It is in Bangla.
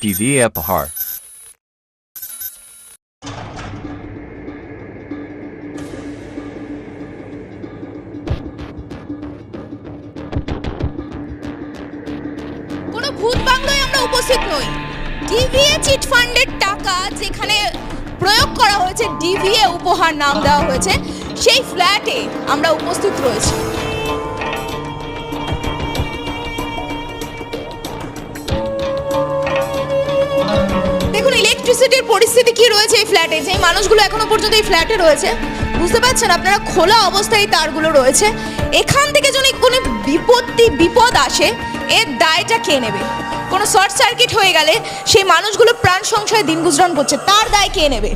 DVA Pahar. কোনো ভূত বাংলায় আমরা উপস্থিত নই। ডিভিএ চিট ফান্ডের টাকা যেখানে প্রয়োগ করা হয়েছে, ডিভিএ উপহার নাম দেওয়া হয়েছে, সেই ফ্ল্যাটে আমরা উপস্থিত রয়েছি। দেখুন ইলেকট্রিসিটির পরিস্থিতি কি রয়েছে এই ফ্ল্যাটে, যে মানুষগুলো এখনো পর্যন্ত এই ফ্ল্যাটে রয়েছে, বুঝতে পারছেন আপনারা, খোলা অবস্থায় তারগুলো রয়েছে। এখান থেকে যদি কোনো বিপদ আসে, এর দায়টা কে নেবে? কোনো শর্ট সার্কিট হয়ে গেলে সেই মানুষগুলো প্রাণ সংশয়ে দিন গুজরান করছে, তার দায় কে নেবে?